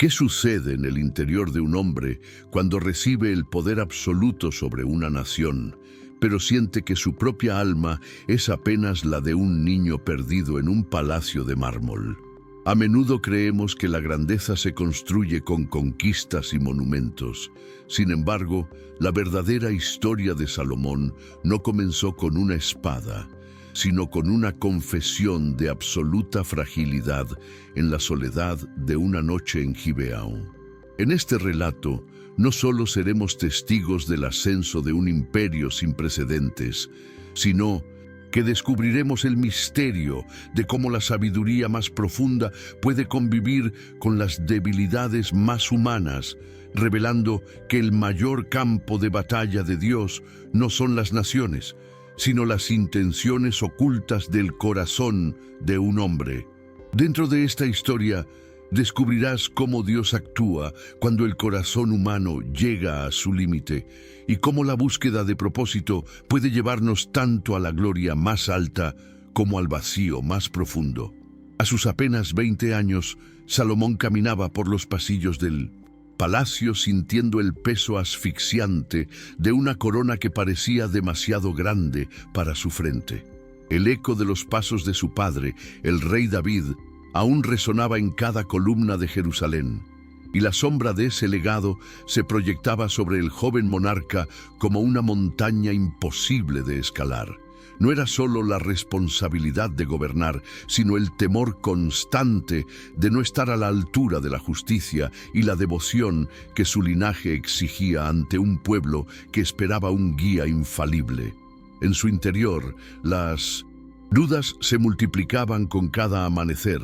¿Qué sucede en el interior de un hombre cuando recibe el poder absoluto sobre una nación, pero siente que su propia alma es apenas la de un niño perdido en un palacio de mármol? A menudo creemos que la grandeza se construye con conquistas y monumentos. Sin embargo, la verdadera historia de Salomón no comenzó con una espada, sino con una confesión de absoluta fragilidad en la soledad de una noche en Gibeón. En este relato, no solo seremos testigos del ascenso de un imperio sin precedentes, sino que descubriremos el misterio de cómo la sabiduría más profunda puede convivir con las debilidades más humanas, revelando que el mayor campo de batalla de Dios no son las naciones, sino las intenciones ocultas del corazón de un hombre. Dentro de esta historia, descubrirás cómo Dios actúa cuando el corazón humano llega a su límite y cómo la búsqueda de propósito puede llevarnos tanto a la gloria más alta como al vacío más profundo. A sus apenas 20 años, Salomón caminaba por los pasillos del palacio sintiendo el peso asfixiante de una corona que parecía demasiado grande para su frente. El eco de los pasos de su padre, el rey David, aún resonaba en cada columna de Jerusalén, y la sombra de ese legado se proyectaba sobre el joven monarca como una montaña imposible de escalar. No era solo la responsabilidad de gobernar, sino el temor constante de no estar a la altura de la justicia y la devoción que su linaje exigía ante un pueblo que esperaba un guía infalible. En su interior, las dudas se multiplicaban con cada amanecer,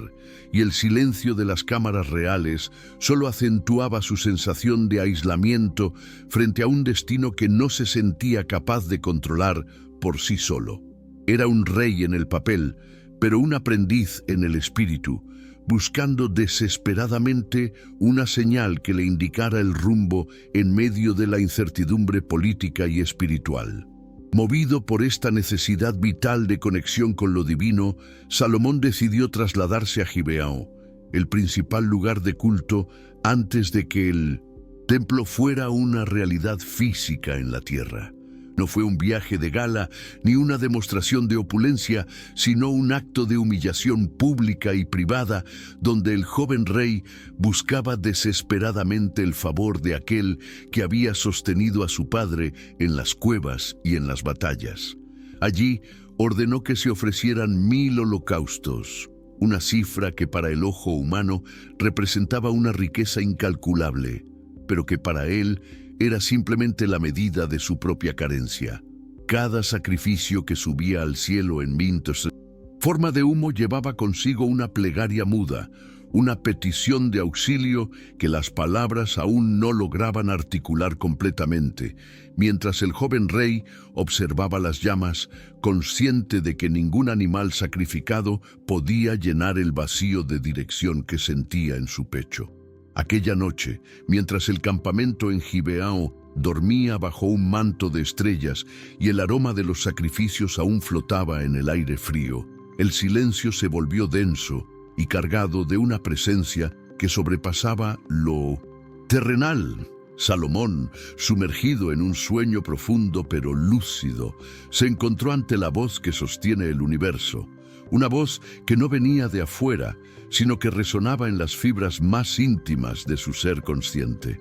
y el silencio de las cámaras reales solo acentuaba su sensación de aislamiento frente a un destino que no se sentía capaz de controlar por sí solo. Era un rey en el papel, pero un aprendiz en el espíritu, buscando desesperadamente una señal que le indicara el rumbo en medio de la incertidumbre política y espiritual. Movido por esta necesidad vital de conexión con lo divino, Salomón decidió trasladarse a Gibeón, el principal lugar de culto antes de que el templo fuera una realidad física en la tierra. No fue un viaje de gala ni una demostración de opulencia, sino un acto de humillación pública y privada donde el joven rey buscaba desesperadamente el favor de aquel que había sostenido a su padre en las cuevas y en las batallas. Allí ordenó que se ofrecieran 1000 holocaustos, una cifra que para el ojo humano representaba una riqueza incalculable, pero que para él era simplemente la medida de su propia carencia. Cada sacrificio que subía al cielo en forma de humo llevaba consigo una plegaria muda, una petición de auxilio que las palabras aún no lograban articular completamente, mientras el joven rey observaba las llamas, consciente de que ningún animal sacrificado podía llenar el vacío de dirección que sentía en su pecho. Aquella noche, mientras el campamento en Gibeón dormía bajo un manto de estrellas y el aroma de los sacrificios aún flotaba en el aire frío, el silencio se volvió denso y cargado de una presencia que sobrepasaba lo terrenal. Salomón, sumergido en un sueño profundo pero lúcido, se encontró ante la voz que sostiene el universo. Una voz que no venía de afuera, sino que resonaba en las fibras más íntimas de su ser consciente.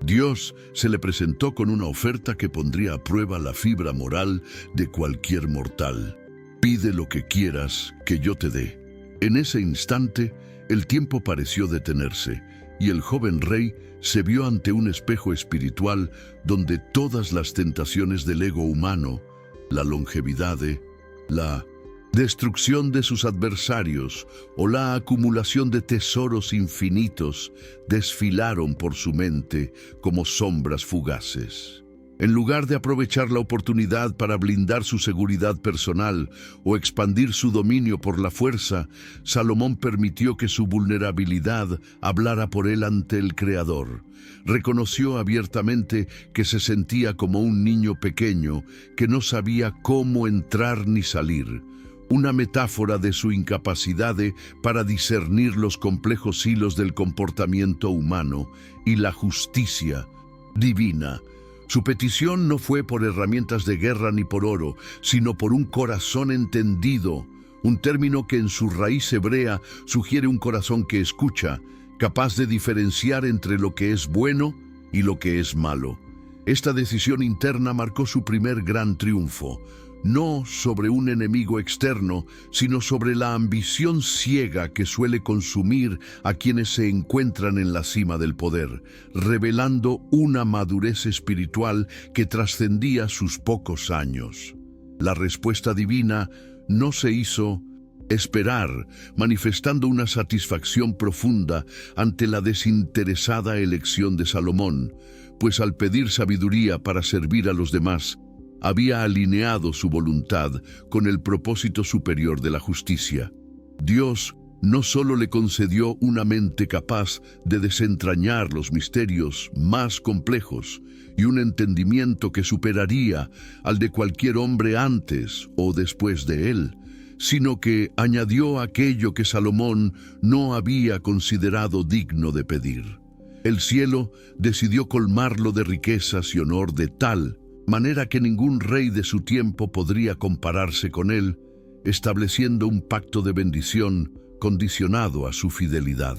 Dios se le presentó con una oferta que pondría a prueba la fibra moral de cualquier mortal. Pide lo que quieras que yo te dé. En ese instante, el tiempo pareció detenerse, y el joven rey se vio ante un espejo espiritual donde todas las tentaciones del ego humano, la longevidad, la destrucción de sus adversarios o la acumulación de tesoros infinitos desfilaron por su mente como sombras fugaces. En lugar de aprovechar la oportunidad para blindar su seguridad personal o expandir su dominio por la fuerza, Salomón permitió que su vulnerabilidad hablara por él ante el Creador. Reconoció abiertamente que se sentía como un niño pequeño que no sabía cómo entrar ni salir. una metáfora de su incapacidad para discernir los complejos hilos del comportamiento humano y la justicia divina. Su petición no fue por herramientas de guerra ni por oro, sino por un corazón entendido, un término que en su raíz hebrea sugiere un corazón que escucha, capaz de diferenciar entre lo que es bueno y lo que es malo. Esta decisión interna marcó su primer gran triunfo, no sobre un enemigo externo, sino sobre la ambición ciega que suele consumir a quienes se encuentran en la cima del poder, revelando una madurez espiritual que trascendía sus pocos años. La respuesta divina no se hizo esperar, manifestando una satisfacción profunda ante la desinteresada elección de Salomón, pues al pedir sabiduría para servir a los demás, había alineado su voluntad con el propósito superior de la justicia. Dios no solo le concedió una mente capaz de desentrañar los misterios más complejos y un entendimiento que superaría al de cualquier hombre antes o después de él, sino que añadió aquello que Salomón no había considerado digno de pedir. El cielo decidió colmarlo de riquezas y honor de tal manera que ningún rey de su tiempo podría compararse con él, estableciendo un pacto de bendición condicionado a su fidelidad.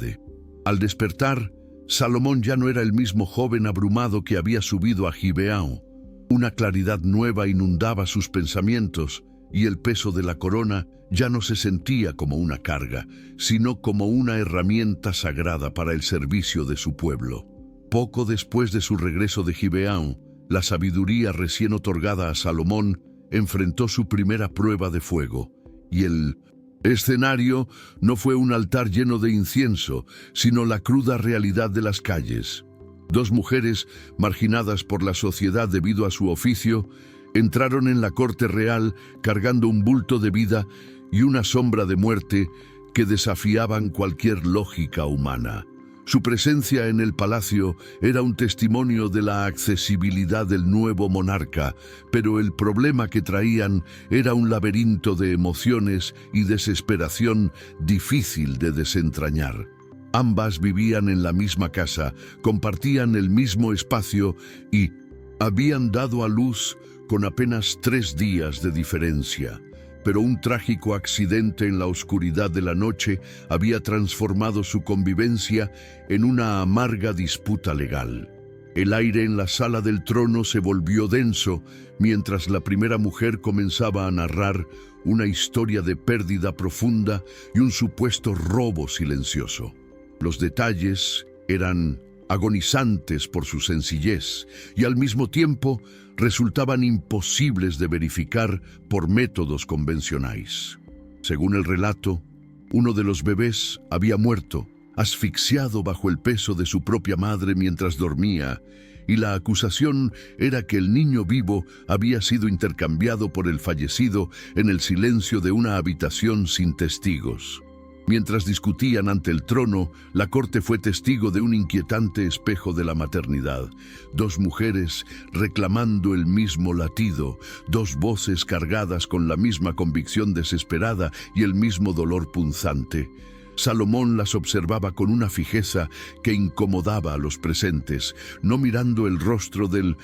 Al despertar, Salomón ya no era el mismo joven abrumado que había subido a Gibeón. Una claridad nueva inundaba sus pensamientos y el peso de la corona ya no se sentía como una carga, sino como una herramienta sagrada para el servicio de su pueblo. Poco después de su regreso de Gibeón, la sabiduría recién otorgada a Salomón enfrentó su primera prueba de fuego, y el escenario no fue un altar lleno de incienso, sino la cruda realidad de las calles. Dos mujeres, marginadas por la sociedad debido a su oficio, entraron en la corte real cargando un bulto de vida y una sombra de muerte que desafiaban cualquier lógica humana. Su presencia en el palacio era un testimonio de la accesibilidad del nuevo monarca, pero el problema que traían era un laberinto de emociones y desesperación difícil de desentrañar. Ambas vivían en la misma casa, compartían el mismo espacio y habían dado a luz con apenas 3 días de diferencia. Pero un trágico accidente en la oscuridad de la noche había transformado su convivencia en una amarga disputa legal. El aire en la sala del trono se volvió denso mientras la primera mujer comenzaba a narrar una historia de pérdida profunda y un supuesto robo silencioso. Los detalles eran agonizantes por su sencillez y al mismo tiempo resultaban imposibles de verificar por métodos convencionales. Según el relato, uno de los bebés había muerto, asfixiado bajo el peso de su propia madre mientras dormía, y la acusación era que el niño vivo había sido intercambiado por el fallecido en el silencio de una habitación sin testigos. Mientras discutían ante el trono, la corte fue testigo de un inquietante espejo de la maternidad. 2 mujeres reclamando el mismo latido, 2 voces cargadas con la misma convicción desesperada y el mismo dolor punzante. Salomón las observaba con una fijeza que incomodaba a los presentes, no mirando el rostro del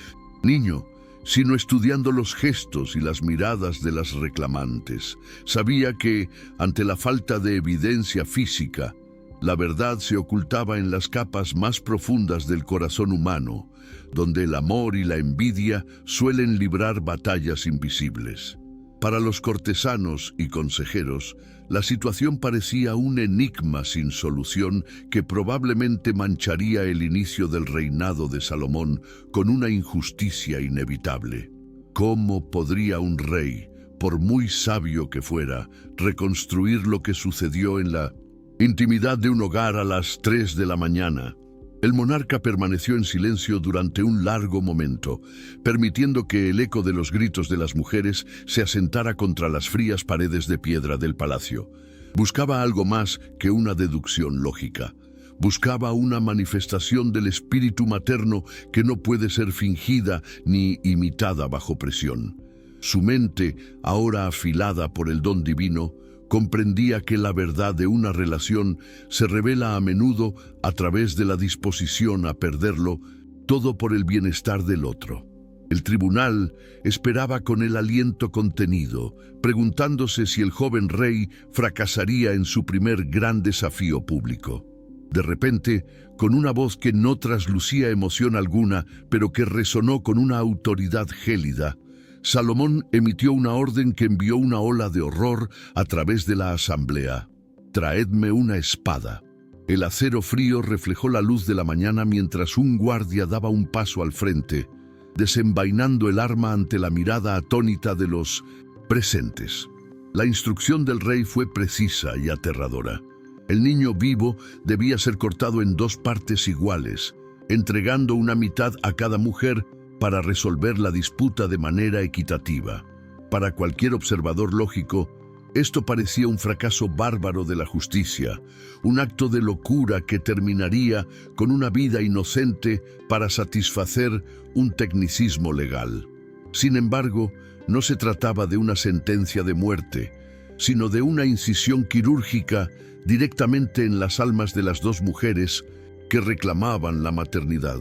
niño, sino estudiando los gestos y las miradas de las reclamantes. Sabía que, ante la falta de evidencia física, la verdad se ocultaba en las capas más profundas del corazón humano, donde el amor y la envidia suelen librar batallas invisibles. Para los cortesanos y consejeros, la situación parecía un enigma sin solución que probablemente mancharía el inicio del reinado de Salomón con una injusticia inevitable. ¿Cómo podría un rey, por muy sabio que fuera, reconstruir lo que sucedió en la intimidad de un hogar a las 3 de la mañana? El monarca permaneció en silencio durante un largo momento, permitiendo que el eco de los gritos de las mujeres se asentara contra las frías paredes de piedra del palacio. Buscaba algo más que una deducción lógica. Buscaba una manifestación del espíritu materno que no puede ser fingida ni imitada bajo presión. Su mente, ahora afilada por el don divino, comprendía que la verdad de una relación se revela a menudo a través de la disposición a perderlo, todo por el bienestar del otro. El tribunal esperaba con el aliento contenido, preguntándose si el joven rey fracasaría en su primer gran desafío público. De repente, con una voz que no traslucía emoción alguna, pero que resonó con una autoridad gélida, Salomón emitió una orden que envió una ola de horror a través de la asamblea. «Traedme una espada». El acero frío reflejó la luz de la mañana mientras un guardia daba un paso al frente, desenvainando el arma ante la mirada atónita de los presentes. La instrucción del rey fue precisa y aterradora. El niño vivo debía ser cortado en 2 partes iguales, entregando una mitad a cada mujer para resolver la disputa de manera equitativa. Para cualquier observador lógico, esto parecía un fracaso bárbaro de la justicia, un acto de locura que terminaría con una vida inocente para satisfacer un tecnicismo legal. Sin embargo, no se trataba de una sentencia de muerte, sino de una incisión quirúrgica directamente en las almas de las 2 mujeres que reclamaban la maternidad.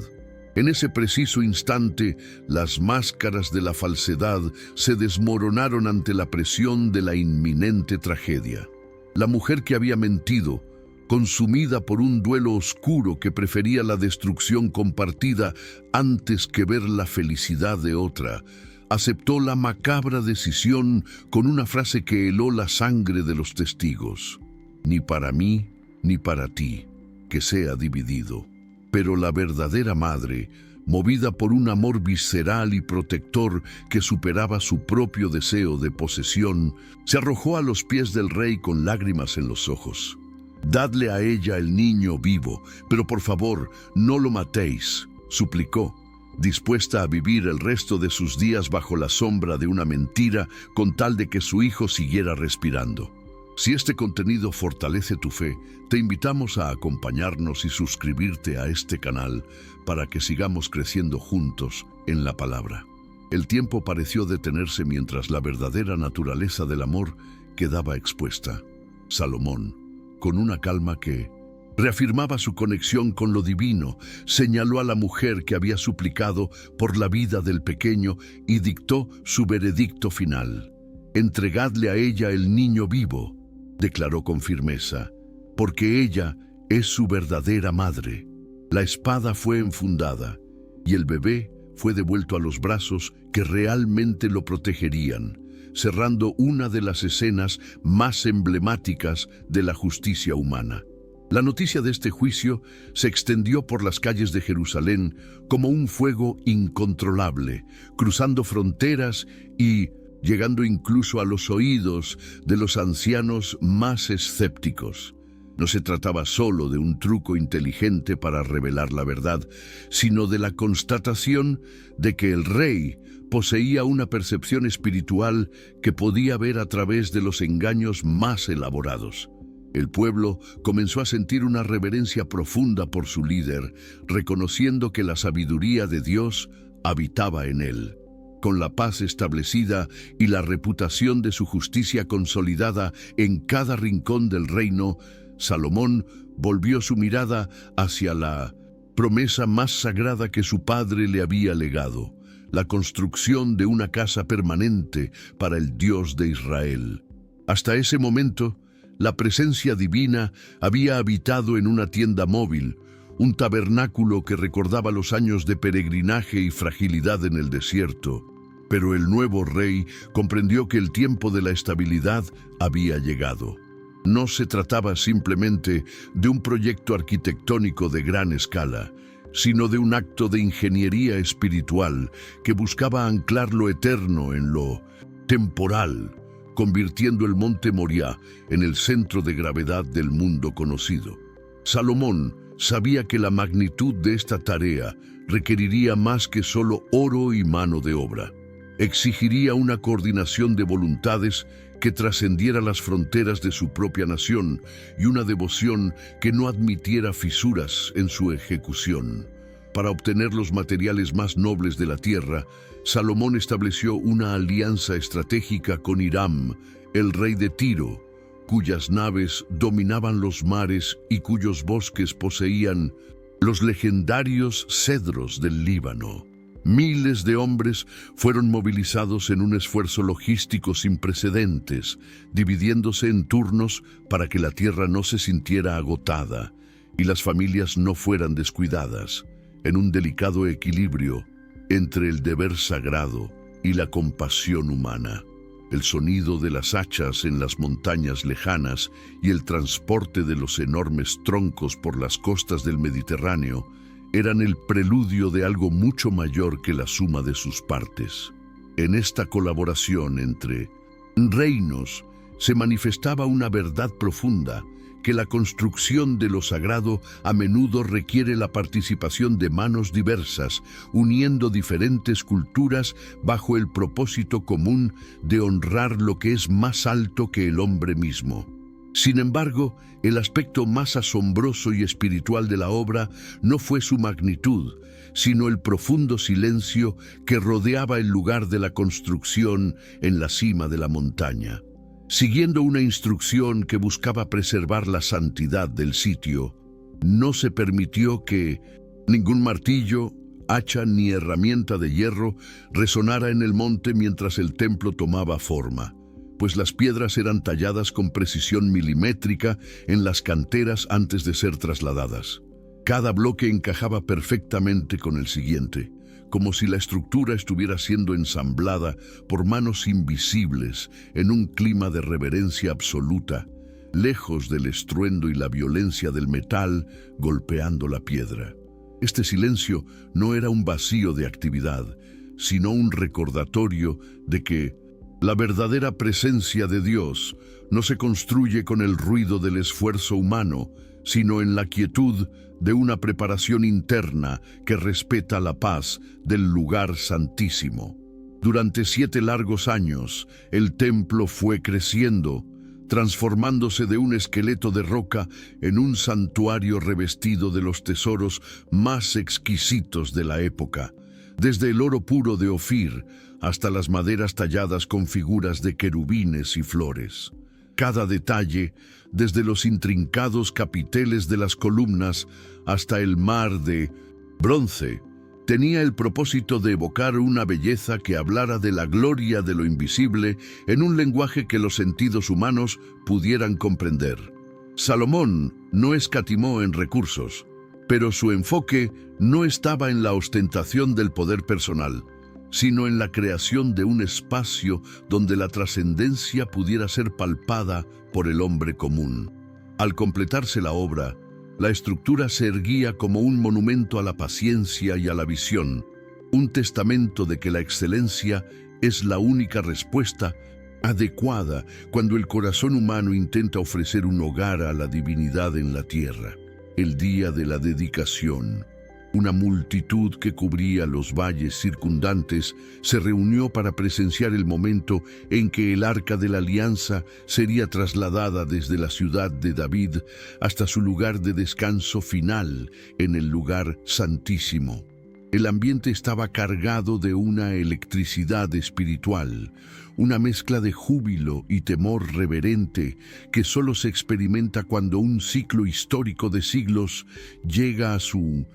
En ese preciso instante, las máscaras de la falsedad se desmoronaron ante la presión de la inminente tragedia. La mujer que había mentido, consumida por un duelo oscuro que prefería la destrucción compartida antes que ver la felicidad de otra, aceptó la macabra decisión con una frase que heló la sangre de los testigos. «Ni para mí, ni para ti, que sea dividido». Pero la verdadera madre, movida por un amor visceral y protector que superaba su propio deseo de posesión, se arrojó a los pies del rey con lágrimas en los ojos. «Dadle a ella el niño vivo, pero por favor, no lo matéis», suplicó, dispuesta a vivir el resto de sus días bajo la sombra de una mentira con tal de que su hijo siguiera respirando. Si este contenido fortalece tu fe, te invitamos a acompañarnos y suscribirte a este canal para que sigamos creciendo juntos en la palabra. El tiempo pareció detenerse mientras la verdadera naturaleza del amor quedaba expuesta. Salomón, con una calma que reafirmaba su conexión con lo divino, señaló a la mujer que había suplicado por la vida del pequeño y dictó su veredicto final. «Entregadle a ella el niño vivo», declaró con firmeza, «porque ella es su verdadera madre». La espada fue enfundada y el bebé fue devuelto a los brazos que realmente lo protegerían, cerrando una de las escenas más emblemáticas de la justicia humana. La noticia de este juicio se extendió por las calles de Jerusalén como un fuego incontrolable, cruzando fronteras y llegando incluso a los oídos de los ancianos más escépticos. No se trataba solo de un truco inteligente para revelar la verdad, sino de la constatación de que el rey poseía una percepción espiritual que podía ver a través de los engaños más elaborados. El pueblo comenzó a sentir una reverencia profunda por su líder, reconociendo que la sabiduría de Dios habitaba en él. Con la paz establecida y la reputación de su justicia consolidada en cada rincón del reino, Salomón volvió su mirada hacia la promesa más sagrada que su padre le había legado, la construcción de una casa permanente para el Dios de Israel. Hasta ese momento, la presencia divina había habitado en una tienda móvil, un tabernáculo que recordaba los años de peregrinaje y fragilidad en el desierto. Pero el nuevo rey comprendió que el tiempo de la estabilidad había llegado. No se trataba simplemente de un proyecto arquitectónico de gran escala, sino de un acto de ingeniería espiritual que buscaba anclar lo eterno en lo temporal, convirtiendo el monte Moriah en el centro de gravedad del mundo conocido. Salomón sabía que la magnitud de esta tarea requeriría más que solo oro y mano de obra. Exigiría una coordinación de voluntades que trascendiera las fronteras de su propia nación y una devoción que no admitiera fisuras en su ejecución. Para obtener los materiales más nobles de la tierra, Salomón estableció una alianza estratégica con Hiram, el rey de Tiro, cuyas naves dominaban los mares y cuyos bosques poseían los legendarios cedros del Líbano. Miles de hombres fueron movilizados en un esfuerzo logístico sin precedentes, dividiéndose en turnos para que la tierra no se sintiera agotada y las familias no fueran descuidadas, en un delicado equilibrio entre el deber sagrado y la compasión humana. El sonido de las hachas en las montañas lejanas y el transporte de los enormes troncos por las costas del Mediterráneo eran el preludio de algo mucho mayor que la suma de sus partes. En esta colaboración entre reinos se manifestaba una verdad profunda, que la construcción de lo sagrado a menudo requiere la participación de manos diversas, uniendo diferentes culturas bajo el propósito común de honrar lo que es más alto que el hombre mismo. Sin embargo, el aspecto más asombroso y espiritual de la obra no fue su magnitud, sino el profundo silencio que rodeaba el lugar de la construcción en la cima de la montaña. Siguiendo una instrucción que buscaba preservar la santidad del sitio, no se permitió que ningún martillo, hacha ni herramienta de hierro resonara en el monte mientras el templo tomaba forma, pues las piedras eran talladas con precisión milimétrica en las canteras antes de ser trasladadas. Cada bloque encajaba perfectamente con el siguiente, como si la estructura estuviera siendo ensamblada por manos invisibles en un clima de reverencia absoluta, lejos del estruendo y la violencia del metal golpeando la piedra. Este silencio no era un vacío de actividad, sino un recordatorio de que la verdadera presencia de Dios no se construye con el ruido del esfuerzo humano, sino en la quietud de una preparación interna que respeta la paz del lugar santísimo. Durante 7 largos años, el templo fue creciendo, transformándose de un esqueleto de roca en un santuario revestido de los tesoros más exquisitos de la época, desde el oro puro de Ofir hasta las maderas talladas con figuras de querubines y flores. Cada detalle, desde los intrincados capiteles de las columnas hasta el mar de bronce, tenía el propósito de evocar una belleza que hablara de la gloria de lo invisible en un lenguaje que los sentidos humanos pudieran comprender. Salomón no escatimó en recursos, pero su enfoque no estaba en la ostentación del poder personal, sino en la creación de un espacio donde la trascendencia pudiera ser palpada por el hombre común. Al completarse la obra, la estructura se erguía como un monumento a la paciencia y a la visión, un testamento de que la excelencia es la única respuesta adecuada cuando el corazón humano intenta ofrecer un hogar a la divinidad en la tierra. El día de la dedicación, una multitud que cubría los valles circundantes se reunió para presenciar el momento en que el Arca de la Alianza sería trasladada desde la ciudad de David hasta su lugar de descanso final en el lugar santísimo. El ambiente estaba cargado de una electricidad espiritual, una mezcla de júbilo y temor reverente que solo se experimenta cuando un ciclo histórico de siglos llega a su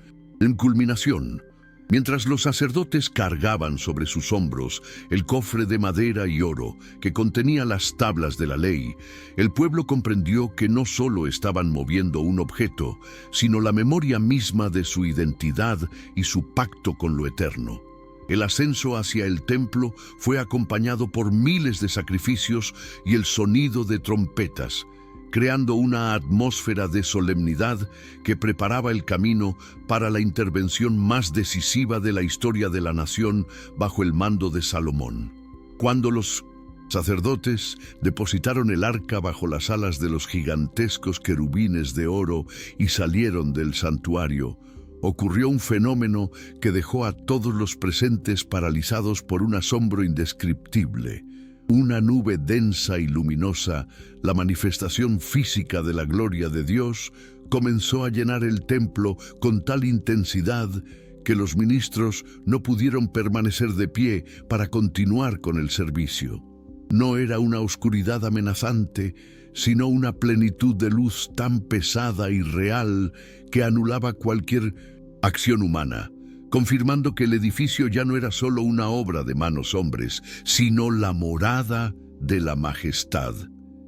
culminación. Mientras los sacerdotes cargaban sobre sus hombros el cofre de madera y oro que contenía las tablas de la ley, el pueblo comprendió que no solo estaban moviendo un objeto, sino la memoria misma de su identidad y su pacto con lo eterno. El ascenso hacia el templo fue acompañado por miles de sacrificios y el sonido de trompetas, creando una atmósfera de solemnidad que preparaba el camino para la intervención más decisiva de la historia de la nación bajo el mando de Salomón. Cuando los sacerdotes depositaron el arca bajo las alas de los gigantescos querubines de oro y salieron del santuario, ocurrió un fenómeno que dejó a todos los presentes paralizados por un asombro indescriptible. Una nube densa y luminosa, la manifestación física de la gloria de Dios, comenzó a llenar el templo con tal intensidad que los ministros no pudieron permanecer de pie para continuar con el servicio. No era una oscuridad amenazante, sino una plenitud de luz tan pesada y real que anulaba cualquier acción humana, confirmando que el edificio ya no era solo una obra de manos hombres, sino la morada de la majestad.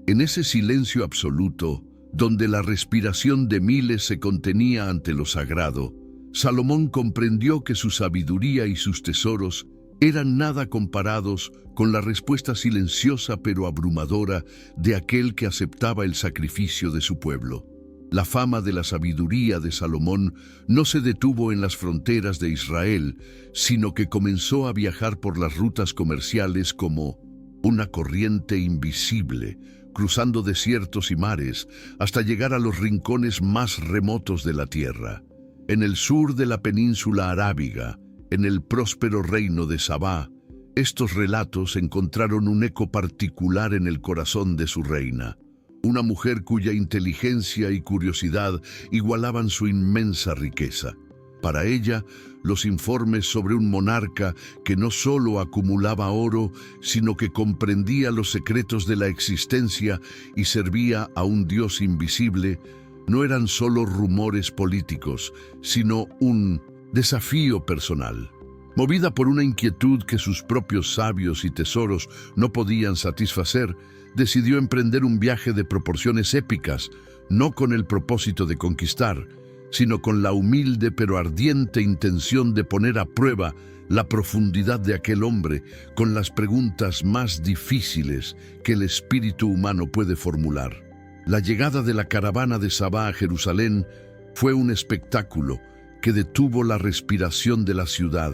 En ese silencio absoluto, donde la respiración de miles se contenía ante lo sagrado, Salomón comprendió que su sabiduría y sus tesoros eran nada comparados con la respuesta silenciosa pero abrumadora de aquel que aceptaba el sacrificio de su pueblo. La fama de la sabiduría de Salomón no se detuvo en las fronteras de Israel, sino que comenzó a viajar por las rutas comerciales como una corriente invisible, cruzando desiertos y mares hasta llegar a los rincones más remotos de la tierra. En el sur de la península arábiga, en el próspero reino de Sabá, estos relatos encontraron un eco particular en el corazón de su reina, una mujer cuya inteligencia y curiosidad igualaban su inmensa riqueza. Para ella, los informes sobre un monarca que no solo acumulaba oro, sino que comprendía los secretos de la existencia y servía a un Dios invisible, no eran solo rumores políticos, sino un desafío personal. Movida por una inquietud que sus propios sabios y tesoros no podían satisfacer, decidió emprender un viaje de proporciones épicas, no con el propósito de conquistar, sino con la humilde pero ardiente intención de poner a prueba la profundidad de aquel hombre con las preguntas más difíciles que el espíritu humano puede formular. La llegada de la caravana de Sabá a Jerusalén fue un espectáculo que detuvo la respiración de la ciudad,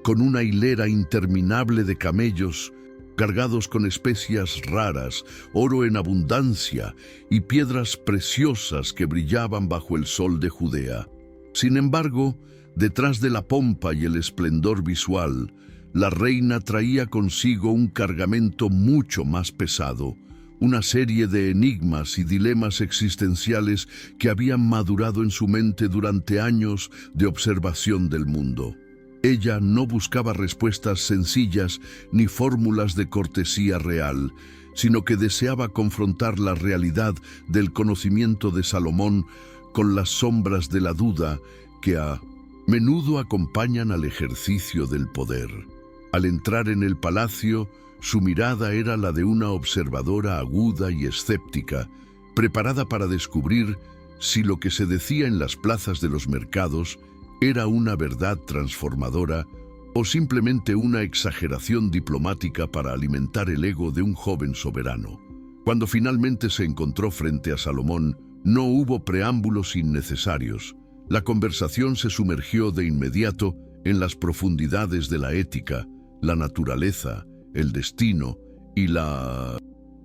con una hilera interminable de camellos cargados con especias raras, oro en abundancia y piedras preciosas que brillaban bajo el sol de Judea. Sin embargo, detrás de la pompa y el esplendor visual, la reina traía consigo un cargamento mucho más pesado, una serie de enigmas y dilemas existenciales que habían madurado en su mente durante años de observación del mundo. Ella no buscaba respuestas sencillas ni fórmulas de cortesía real, sino que deseaba confrontar la realidad del conocimiento de Salomón con las sombras de la duda que a menudo acompañan al ejercicio del poder. Al entrar en el palacio, su mirada era la de una observadora aguda y escéptica, preparada para descubrir si lo que se decía en las plazas de los mercados era una verdad transformadora o simplemente una exageración diplomática para alimentar el ego de un joven soberano. Cuando finalmente se encontró frente a Salomón, no hubo preámbulos innecesarios. La conversación se sumergió de inmediato en las profundidades de la ética, la naturaleza, el destino y la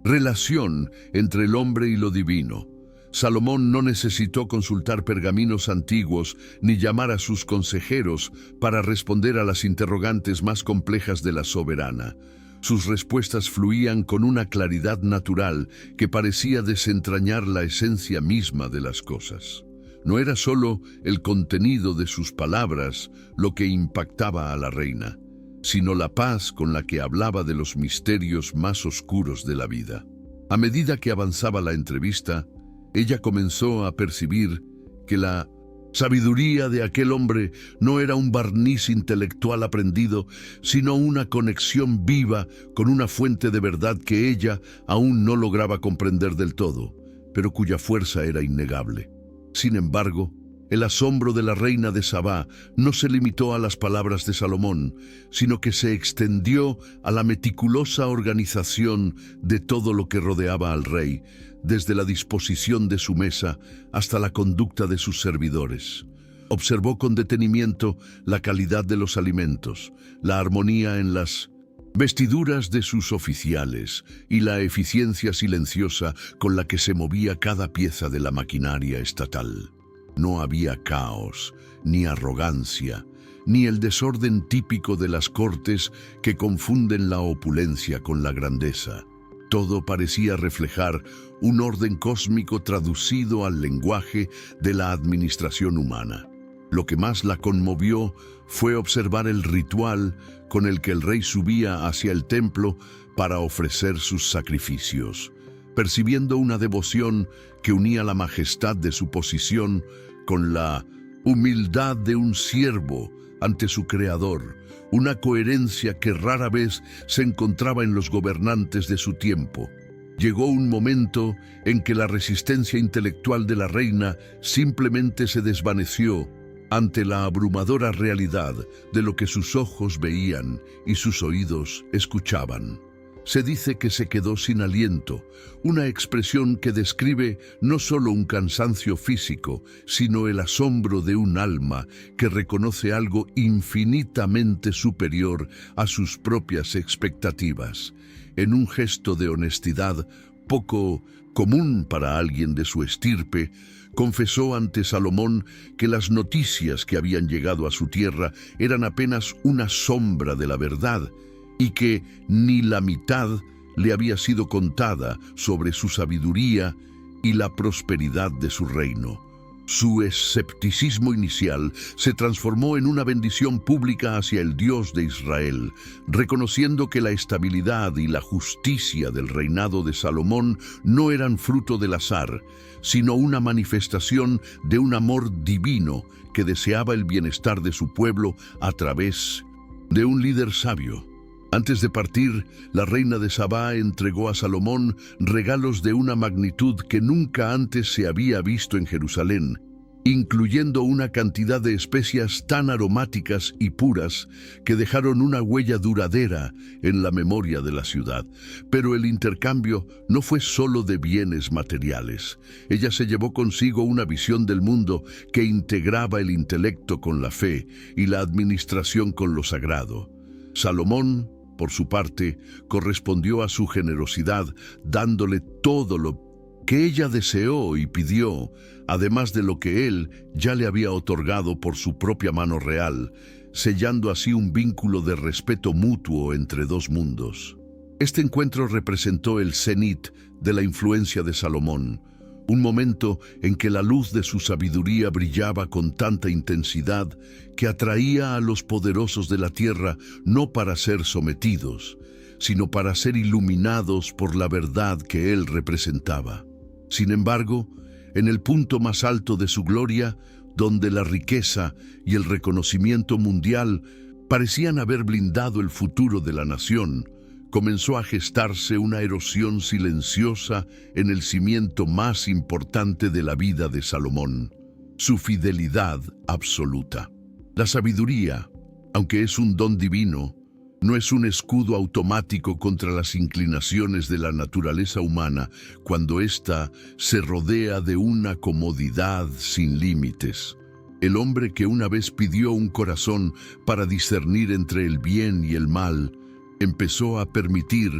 relación entre el hombre y lo divino. Salomón no necesitó consultar pergaminos antiguos ni llamar a sus consejeros para responder a las interrogantes más complejas de la soberana. Sus respuestas fluían con una claridad natural que parecía desentrañar la esencia misma de las cosas. No era solo el contenido de sus palabras lo que impactaba a la reina, sino la paz con la que hablaba de los misterios más oscuros de la vida. A medida que avanzaba la entrevista, ella comenzó a percibir que la sabiduría de aquel hombre no era un barniz intelectual aprendido, sino una conexión viva con una fuente de verdad que ella aún no lograba comprender del todo, pero cuya fuerza era innegable. Sin embargo, el asombro de la reina de Sabá no se limitó a las palabras de Salomón, sino que se extendió a la meticulosa organización de todo lo que rodeaba al rey, desde la disposición de su mesa hasta la conducta de sus servidores. Observó con detenimiento la calidad de los alimentos, la armonía en las vestiduras de sus oficiales y la eficiencia silenciosa con la que se movía cada pieza de la maquinaria estatal. No había caos, ni arrogancia, ni el desorden típico de las cortes que confunden la opulencia con la grandeza. Todo parecía reflejar un orden cósmico traducido al lenguaje de la administración humana. Lo que más la conmovió fue observar el ritual con el que el rey subía hacia el templo para ofrecer sus sacrificios, percibiendo una devoción que unía la majestad de su posición con la humildad de un siervo ante su creador, una coherencia que rara vez se encontraba en los gobernantes de su tiempo. Llegó un momento en que la resistencia intelectual de la reina simplemente se desvaneció ante la abrumadora realidad de lo que sus ojos veían y sus oídos escuchaban. Se dice que se quedó sin aliento, una expresión que describe no solo un cansancio físico, sino el asombro de un alma que reconoce algo infinitamente superior a sus propias expectativas. En un gesto de honestidad poco común para alguien de su estirpe, confesó ante Salomón que las noticias que habían llegado a su tierra eran apenas una sombra de la verdad, y que ni la mitad le había sido contada sobre su sabiduría y la prosperidad de su reino. Su escepticismo inicial se transformó en una bendición pública hacia el Dios de Israel, reconociendo que la estabilidad y la justicia del reinado de Salomón no eran fruto del azar, sino una manifestación de un amor divino que deseaba el bienestar de su pueblo a través de un líder sabio. Antes de partir, la reina de Sabá entregó a Salomón regalos de una magnitud que nunca antes se había visto en Jerusalén, incluyendo una cantidad de especias tan aromáticas y puras que dejaron una huella duradera en la memoria de la ciudad. Pero el intercambio no fue solo de bienes materiales. Ella se llevó consigo una visión del mundo que integraba el intelecto con la fe y la administración con lo sagrado. Salomón, por su parte, correspondió a su generosidad, dándole todo lo que ella deseó y pidió, además de lo que él ya le había otorgado por su propia mano real, sellando así un vínculo de respeto mutuo entre dos mundos. Este encuentro representó el cenit de la influencia de Salomón, un momento en que la luz de su sabiduría brillaba con tanta intensidad que atraía a los poderosos de la tierra no para ser sometidos, sino para ser iluminados por la verdad que él representaba. Sin embargo, en el punto más alto de su gloria, donde la riqueza y el reconocimiento mundial parecían haber blindado el futuro de la nación, comenzó a gestarse una erosión silenciosa en el cimiento más importante de la vida de Salomón: su fidelidad absoluta. La sabiduría, aunque es un don divino, no es un escudo automático contra las inclinaciones de la naturaleza humana cuando ésta se rodea de una comodidad sin límites. El hombre que una vez pidió un corazón para discernir entre el bien y el mal, empezó a permitir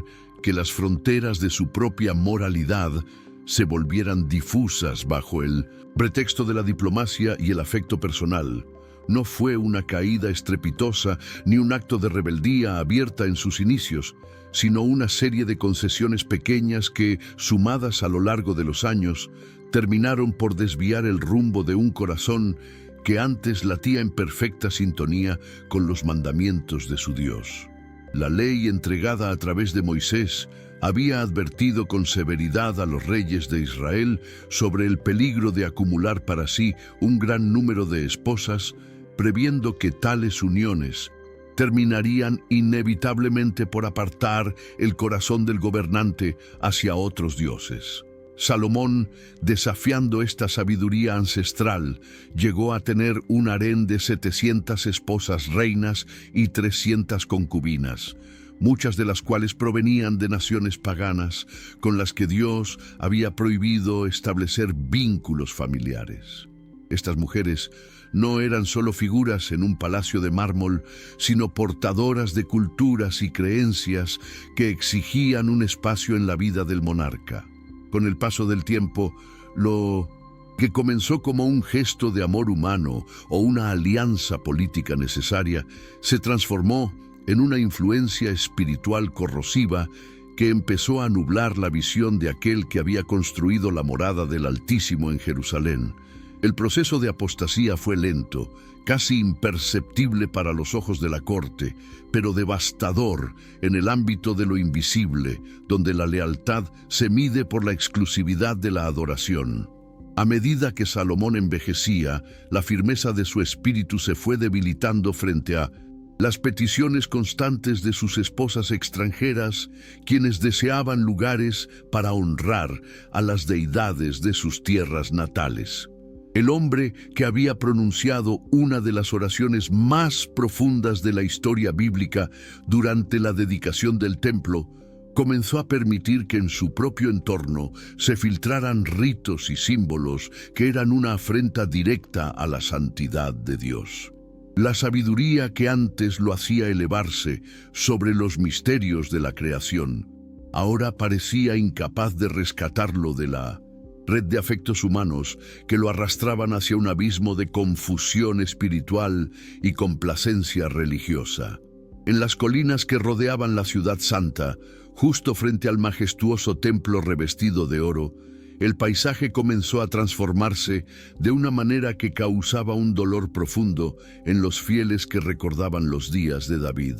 que las fronteras de su propia moralidad se volvieran difusas bajo el pretexto de la diplomacia y el afecto personal. No fue una caída estrepitosa ni un acto de rebeldía abierta en sus inicios, sino una serie de concesiones pequeñas que, sumadas a lo largo de los años, terminaron por desviar el rumbo de un corazón que antes latía en perfecta sintonía con los mandamientos de su Dios. La ley entregada a través de Moisés había advertido con severidad a los reyes de Israel sobre el peligro de acumular para sí un gran número de esposas, previendo que tales uniones terminarían inevitablemente por apartar el corazón del gobernante hacia otros dioses. Salomón, desafiando esta sabiduría ancestral, llegó a tener un harén de 700 esposas reinas y 300 concubinas, muchas de las cuales provenían de naciones paganas con las que Dios había prohibido establecer vínculos familiares. Estas mujeres no eran solo figuras en un palacio de mármol, sino portadoras de culturas y creencias que exigían un espacio en la vida del monarca. Con el paso del tiempo, lo que comenzó como un gesto de amor humano o una alianza política necesaria, se transformó en una influencia espiritual corrosiva que empezó a nublar la visión de aquel que había construido la morada del Altísimo en Jerusalén. El proceso de apostasía fue lento, casi imperceptible para los ojos de la corte, pero devastador en el ámbito de lo invisible, donde la lealtad se mide por la exclusividad de la adoración. A medida que Salomón envejecía, la firmeza de su espíritu se fue debilitando frente a las peticiones constantes de sus esposas extranjeras, quienes deseaban lugares para honrar a las deidades de sus tierras natales. El hombre que había pronunciado una de las oraciones más profundas de la historia bíblica durante la dedicación del templo, comenzó a permitir que en su propio entorno se filtraran ritos y símbolos que eran una afrenta directa a la santidad de Dios. La sabiduría que antes lo hacía elevarse sobre los misterios de la creación, ahora parecía incapaz de rescatarlo de la red de afectos humanos que lo arrastraban hacia un abismo de confusión espiritual y complacencia religiosa. En las colinas que rodeaban la ciudad santa, justo frente al majestuoso templo revestido de oro, el paisaje comenzó a transformarse de una manera que causaba un dolor profundo en los fieles que recordaban los días de David.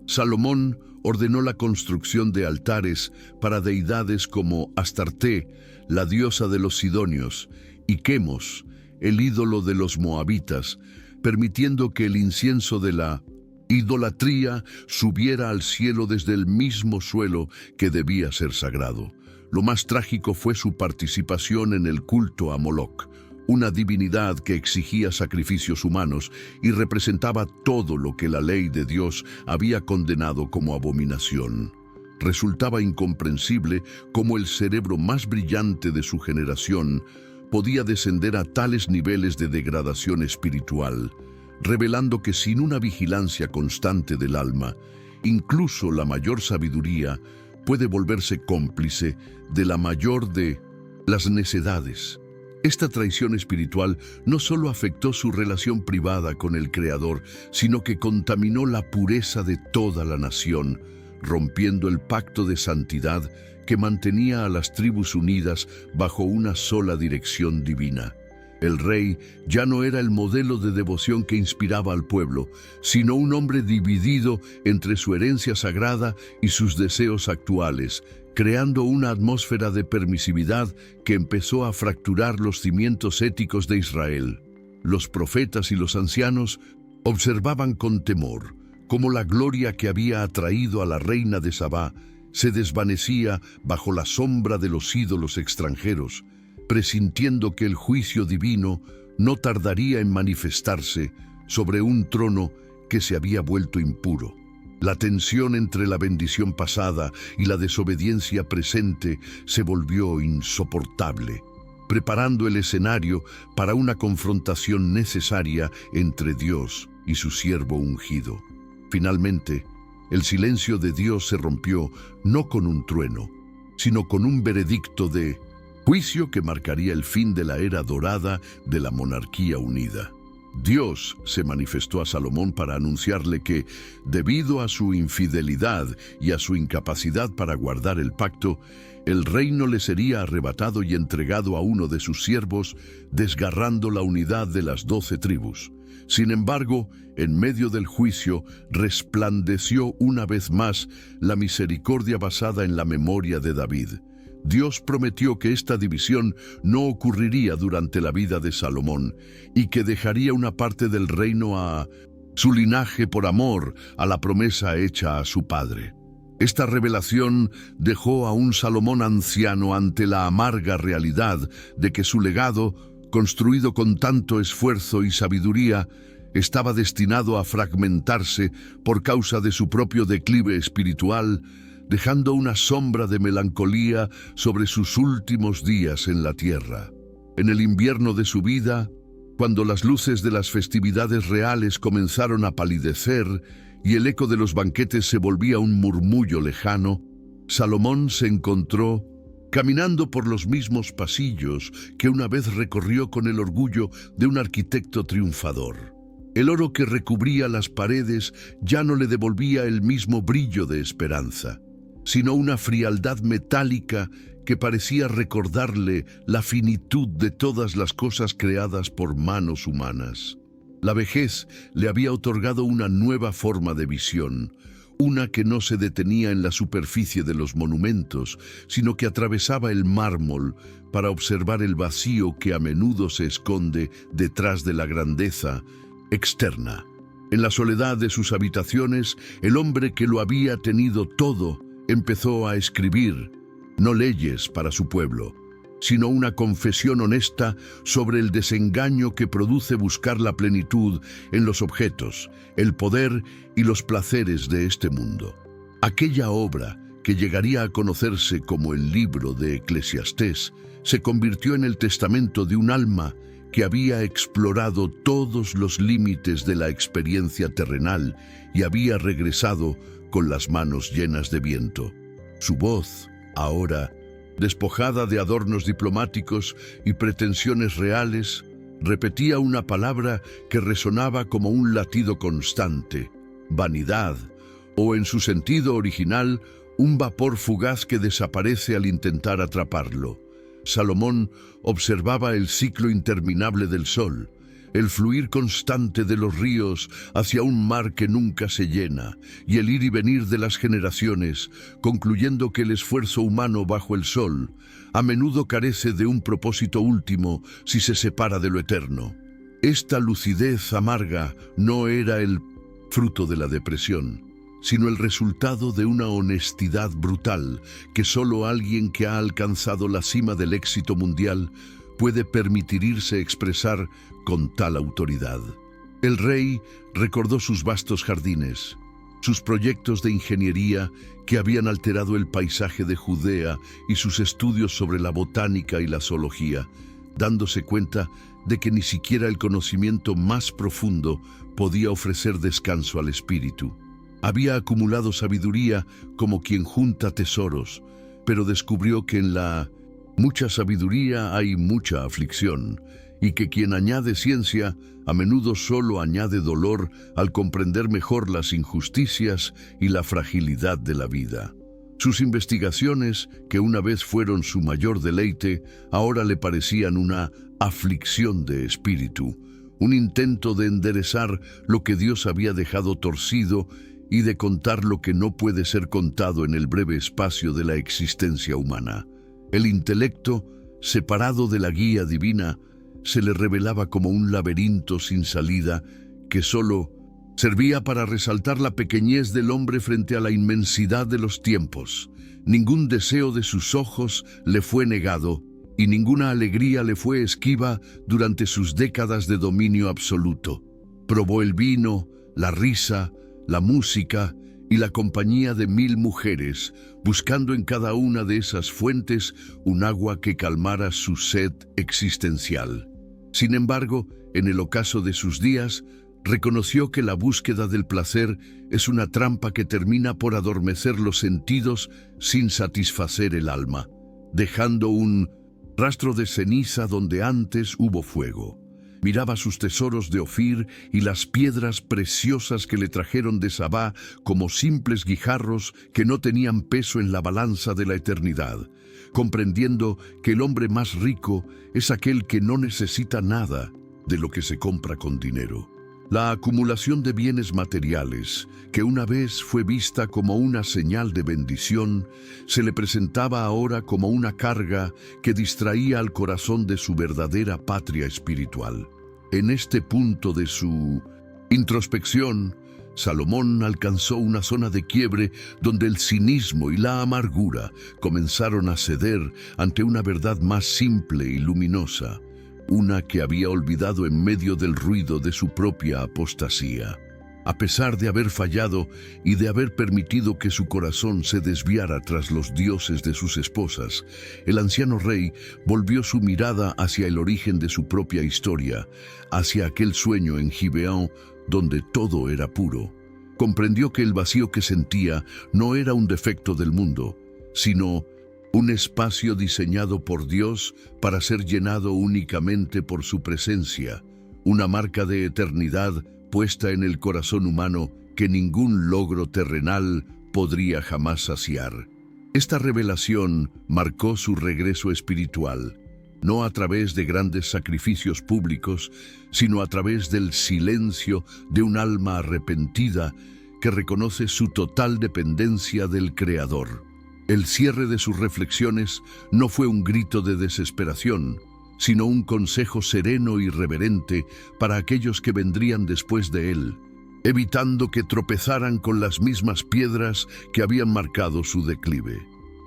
Salomón ordenó la construcción de altares para deidades como Astarté, la diosa de los sidonios, y Quemos, el ídolo de los moabitas, permitiendo que el incienso de la idolatría subiera al cielo desde el mismo suelo que debía ser sagrado. Lo más trágico fue su participación en el culto a Moloc, una divinidad que exigía sacrificios humanos y representaba todo lo que la ley de Dios había condenado como abominación. Resultaba incomprensible cómo el cerebro más brillante de su generación podía descender a tales niveles de degradación espiritual, revelando que sin una vigilancia constante del alma, incluso la mayor sabiduría puede volverse cómplice de la mayor de las necedades. Esta traición espiritual no solo afectó su relación privada con el Creador, sino que contaminó la pureza de toda la nación, rompiendo el pacto de santidad que mantenía a las tribus unidas bajo una sola dirección divina. El rey ya no era el modelo de devoción que inspiraba al pueblo, sino un hombre dividido entre su herencia sagrada y sus deseos actuales, creando una atmósfera de permisividad que empezó a fracturar los cimientos éticos de Israel. Los profetas y los ancianos observaban con temor cómo la gloria que había atraído a la reina de Sabá se desvanecía bajo la sombra de los ídolos extranjeros, presintiendo que el juicio divino no tardaría en manifestarse sobre un trono que se había vuelto impuro. La tensión entre la bendición pasada y la desobediencia presente se volvió insoportable, preparando el escenario para una confrontación necesaria entre Dios y su siervo ungido. Finalmente, el silencio de Dios se rompió no con un trueno, sino con un veredicto de juicio que marcaría el fin de la era dorada de la monarquía unida. Dios se manifestó a Salomón para anunciarle que, debido a su infidelidad y a su incapacidad para guardar el pacto, el reino le sería arrebatado y entregado a uno de sus siervos, desgarrando la unidad de las 12 tribus. Sin embargo, en medio del juicio, resplandeció una vez más la misericordia basada en la memoria de David. Dios prometió que esta división no ocurriría durante la vida de Salomón y que dejaría una parte del reino a su linaje por amor a la promesa hecha a su padre. Esta revelación dejó a un Salomón anciano ante la amarga realidad de que su legado, construido con tanto esfuerzo y sabiduría, estaba destinado a fragmentarse por causa de su propio declive espiritual, dejando una sombra de melancolía sobre sus últimos días en la tierra. En el invierno de su vida, cuando las luces de las festividades reales comenzaron a palidecer y el eco de los banquetes se volvía un murmullo lejano, Salomón se encontró caminando por los mismos pasillos que una vez recorrió con el orgullo de un arquitecto triunfador. El oro que recubría las paredes ya no le devolvía el mismo brillo de esperanza, sino una frialdad metálica que parecía recordarle la finitud de todas las cosas creadas por manos humanas. La vejez le había otorgado una nueva forma de visión, una que no se detenía en la superficie de los monumentos, sino que atravesaba el mármol para observar el vacío que a menudo se esconde detrás de la grandeza externa. En la soledad de sus habitaciones, el hombre que lo había tenido todo empezó a escribir, no leyes para su pueblo, sino una confesión honesta sobre el desengaño que produce buscar la plenitud en los objetos, el poder y los placeres de este mundo. Aquella obra, que llegaría a conocerse como el libro de Eclesiastés, se convirtió en el testamento de un alma que había explorado todos los límites de la experiencia terrenal y había regresado con las manos llenas de viento. Su voz, ahora despojada de adornos diplomáticos y pretensiones reales, repetía una palabra que resonaba como un latido constante: vanidad, o en su sentido original, un vapor fugaz que desaparece al intentar atraparlo. Salomón observaba el ciclo interminable del sol, el fluir constante de los ríos hacia un mar que nunca se llena, y el ir y venir de las generaciones, concluyendo que el esfuerzo humano bajo el sol a menudo carece de un propósito último si se separa de lo eterno. Esta lucidez amarga no era el fruto de la depresión, sino el resultado de una honestidad brutal que solo alguien que ha alcanzado la cima del éxito mundial puede permitirse expresar con tal autoridad. El rey recordó sus vastos jardines, sus proyectos de ingeniería que habían alterado el paisaje de Judea y sus estudios sobre la botánica y la zoología, dándose cuenta de que ni siquiera el conocimiento más profundo podía ofrecer descanso al espíritu. Había acumulado sabiduría como quien junta tesoros, pero descubrió que en la mucha sabiduría hay mucha aflicción, y que quien añade ciencia a menudo solo añade dolor al comprender mejor las injusticias y la fragilidad de la vida. Sus investigaciones, que una vez fueron su mayor deleite, ahora le parecían una aflicción de espíritu, un intento de enderezar lo que Dios había dejado torcido y de contar lo que no puede ser contado en el breve espacio de la existencia humana. El intelecto, separado de la guía divina, se le revelaba como un laberinto sin salida que solo servía para resaltar la pequeñez del hombre frente a la inmensidad de los tiempos. Ningún deseo de sus ojos le fue negado y ninguna alegría le fue esquiva durante sus décadas de dominio absoluto. Probó el vino, la risa, la música y la compañía de 1000 mujeres, buscando en cada una de esas fuentes un agua que calmara su sed existencial. Sin embargo, en el ocaso de sus días, reconoció que la búsqueda del placer es una trampa que termina por adormecer los sentidos sin satisfacer el alma, dejando un rastro de ceniza donde antes hubo fuego. Miraba sus tesoros de Ofir y las piedras preciosas que le trajeron de Sabá como simples guijarros que no tenían peso en la balanza de la eternidad, comprendiendo que el hombre más rico es aquel que no necesita nada de lo que se compra con dinero. La acumulación de bienes materiales, que una vez fue vista como una señal de bendición, se le presentaba ahora como una carga que distraía al corazón de su verdadera patria espiritual. En este punto de su introspección, Salomón alcanzó una zona de quiebre donde el cinismo y la amargura comenzaron a ceder ante una verdad más simple y luminosa, una que había olvidado en medio del ruido de su propia apostasía. A pesar de haber fallado y de haber permitido que su corazón se desviara tras los dioses de sus esposas, el anciano rey volvió su mirada hacia el origen de su propia historia, hacia aquel sueño en Gibeón donde todo era puro. Comprendió que el vacío que sentía no era un defecto del mundo, sino un espacio diseñado por Dios para ser llenado únicamente por su presencia, una marca de eternidad puesta en el corazón humano que ningún logro terrenal podría jamás saciar. Esta revelación marcó su regreso espiritual, no a través de grandes sacrificios públicos, sino a través del silencio de un alma arrepentida que reconoce su total dependencia del Creador. El cierre de sus reflexiones no fue un grito de desesperación, sino un consejo sereno y reverente para aquellos que vendrían después de él, evitando que tropezaran con las mismas piedras que habían marcado su declive.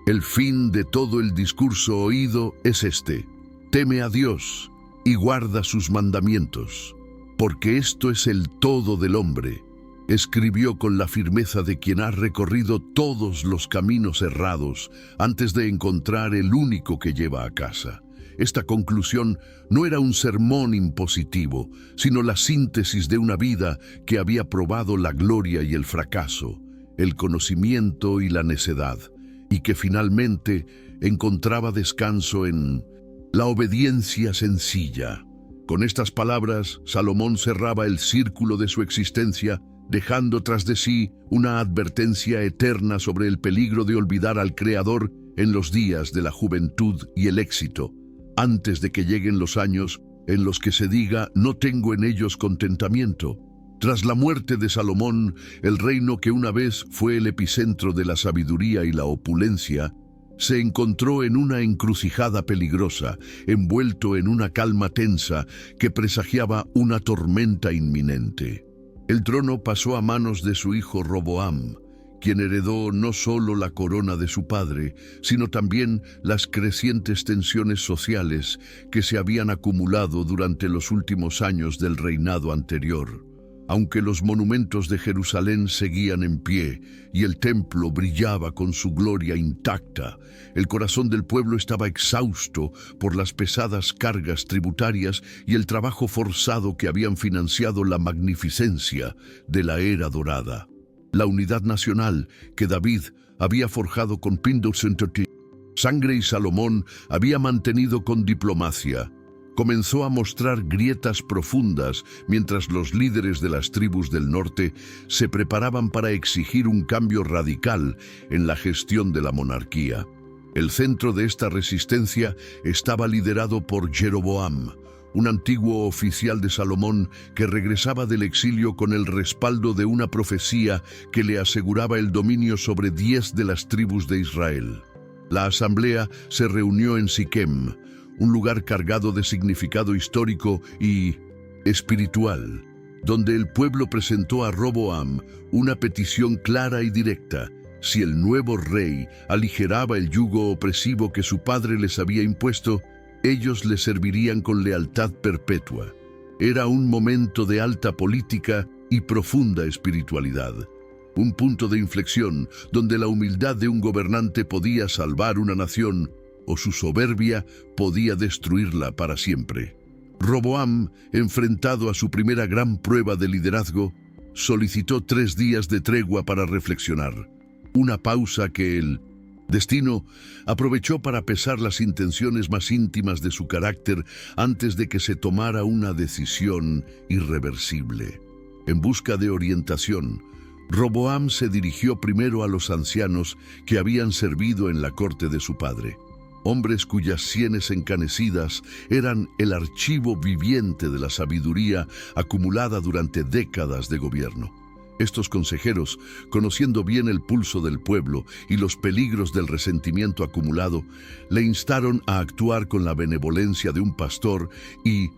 El fin de todo el discurso oído es este: teme a Dios y guarda sus mandamientos, porque esto es el todo del hombre. Escribió con la firmeza de quien ha recorrido todos los caminos errados antes de encontrar el único que lleva a casa. Esta conclusión no era un sermón impositivo, sino la síntesis de una vida que había probado la gloria y el fracaso, el conocimiento y la necedad, y que finalmente encontraba descanso en la obediencia sencilla. Con estas palabras, Salomón cerraba el círculo de su existencia, dejando tras de sí una advertencia eterna sobre el peligro de olvidar al Creador en los días de la juventud y el éxito, antes de que lleguen los años en los que se diga no tengo en ellos contentamiento. Tras la muerte de Salomón, el reino que una vez fue el epicentro de la sabiduría y la opulencia, se encontró en una encrucijada peligrosa, envuelto en una calma tensa que presagiaba una tormenta inminente. El trono pasó a manos de su hijo Roboam, quien heredó no solo la corona de su padre, sino también las crecientes tensiones sociales que se habían acumulado durante los últimos años del reinado anterior. Aunque los monumentos de Jerusalén seguían en pie y el templo brillaba con su gloria intacta, el corazón del pueblo estaba exhausto por las pesadas cargas tributarias y el trabajo forzado que habían financiado la magnificencia de la era dorada. La unidad nacional que David había forjado con sangre y Salomón había mantenido con diplomacia, comenzó a mostrar grietas profundas mientras los líderes de las tribus del norte se preparaban para exigir un cambio radical en la gestión de la monarquía. El centro de esta resistencia estaba liderado por Jeroboam, un antiguo oficial de Salomón que regresaba del exilio con el respaldo de una profecía que le aseguraba el dominio sobre 10 de las tribus de Israel. La asamblea se reunió en Siquem, un lugar cargado de significado histórico y espiritual, donde el pueblo presentó a Roboam una petición clara y directa. Si el nuevo rey aligeraba el yugo opresivo que su padre les había impuesto, ellos le servirían con lealtad perpetua. Era un momento de alta política y profunda espiritualidad. Un punto de inflexión donde la humildad de un gobernante podía salvar una nación o su soberbia podía destruirla para siempre. Roboam, enfrentado a su primera gran prueba de liderazgo, solicitó 3 días de tregua para reflexionar, una pausa que el destino aprovechó para pesar las intenciones más íntimas de su carácter antes de que se tomara una decisión irreversible. En busca de orientación, Roboam se dirigió primero a los ancianos que habían servido en la corte de su padre, hombres cuyas sienes encanecidas eran el archivo viviente de la sabiduría acumulada durante décadas de gobierno. Estos consejeros, conociendo bien el pulso del pueblo y los peligros del resentimiento acumulado, le instaron a actuar con la benevolencia de un pastor y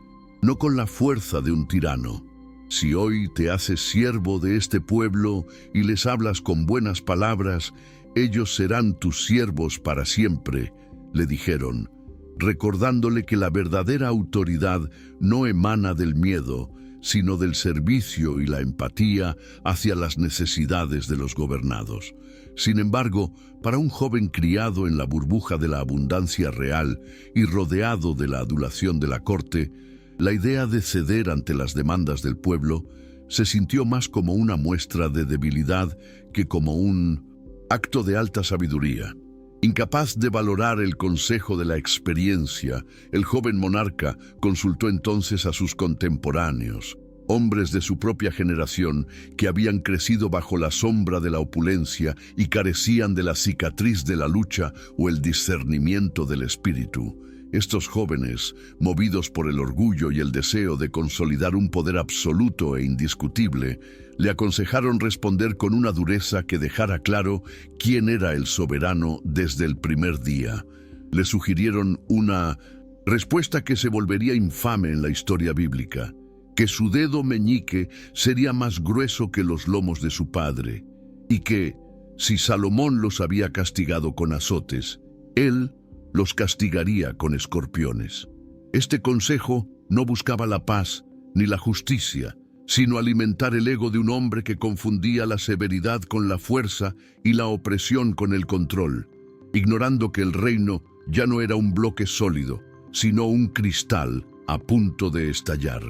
no con la fuerza de un tirano. Si hoy te haces siervo de este pueblo y les hablas con buenas palabras, ellos serán tus siervos para siempre, le dijeron, recordándole que la verdadera autoridad no emana del miedo, sino del servicio y la empatía hacia las necesidades de los gobernados. Sin embargo, para un joven criado en la burbuja de la abundancia real y rodeado de la adulación de la corte, la idea de ceder ante las demandas del pueblo se sintió más como una muestra de debilidad que como un acto de alta sabiduría. Incapaz de valorar el consejo de la experiencia, el joven monarca consultó entonces a sus contemporáneos. hombres de su propia generación que habían crecido bajo la sombra de la opulencia y carecían de la cicatriz de la lucha o el discernimiento del espíritu. Estos jóvenes, movidos por el orgullo y el deseo de consolidar un poder absoluto e indiscutible, le aconsejaron responder con una dureza que dejara claro quién era el soberano desde el primer día. Le sugirieron una respuesta que se volvería infame en la historia bíblica: que su dedo meñique sería más grueso que los lomos de su padre, y que, si Salomón los había castigado con azotes, él los castigaría con escorpiones. Este consejo no buscaba la paz ni la justicia, sino alimentar el ego de un hombre que confundía la severidad con la fuerza y la opresión con el control, ignorando que el reino ya no era un bloque sólido, sino un cristal a punto de estallar.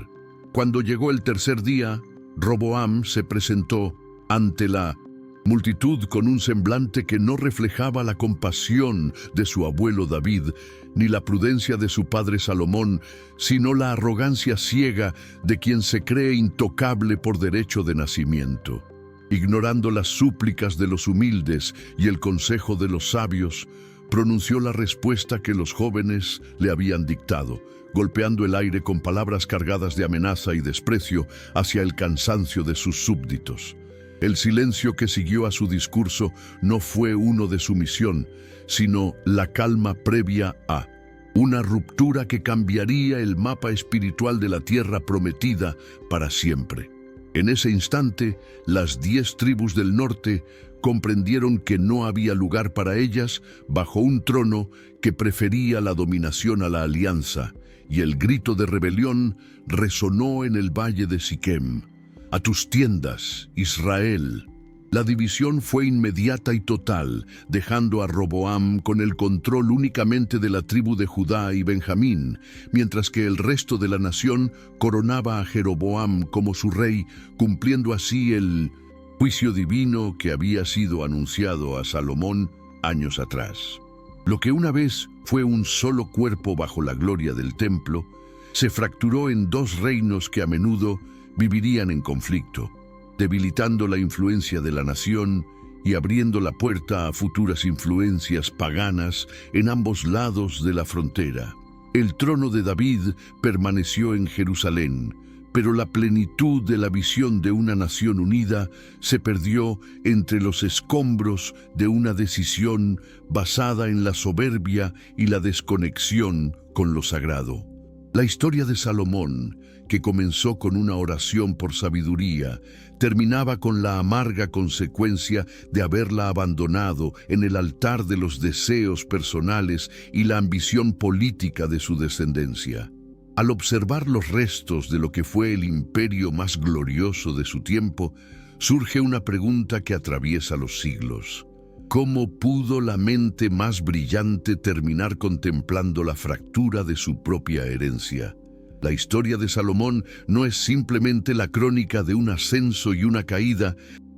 Cuando llegó el tercer día, Roboam se presentó ante la multitud con un semblante que no reflejaba la compasión de su abuelo David, ni la prudencia de su padre Salomón, sino la arrogancia ciega de quien se cree intocable por derecho de nacimiento. Ignorando las súplicas de los humildes y el consejo de los sabios, pronunció la respuesta que los jóvenes le habían dictado, golpeando el aire con palabras cargadas de amenaza y desprecio hacia el cansancio de sus súbditos. El silencio que siguió a su discurso no fue uno de sumisión, sino la calma previa a una ruptura que cambiaría el mapa espiritual de la tierra prometida para siempre. En ese instante, las 10 tribus del norte comprendieron que no había lugar para ellas bajo un trono que prefería la dominación a la alianza, y el grito de rebelión resonó en el valle de Siquem: «A tus tiendas, Israel». La división fue inmediata y total, dejando a Roboam con el control únicamente de la tribu de Judá y Benjamín, mientras que el resto de la nación coronaba a Jeroboam como su rey, cumpliendo así el juicio divino que había sido anunciado a Salomón años atrás. Lo que una vez fue un solo cuerpo bajo la gloria del templo, se fracturó en 2 reinos que a menudo vivirían en conflicto, debilitando la influencia de la nación y abriendo la puerta a futuras influencias paganas en ambos lados de la frontera. El trono de David permaneció en Jerusalén, pero la plenitud de la visión de una nación unida se perdió entre los escombros de una decisión basada en la soberbia y la desconexión con lo sagrado. La historia de Salomón, que comenzó con una oración por sabiduría, terminaba con la amarga consecuencia de haberla abandonado en el altar de los deseos personales y la ambición política de su descendencia. Al observar los restos de lo que fue el imperio más glorioso de su tiempo, surge una pregunta que atraviesa los siglos: ¿cómo pudo la mente más brillante terminar contemplando la fractura de su propia herencia? La historia de Salomón no es simplemente la crónica de un ascenso y una caída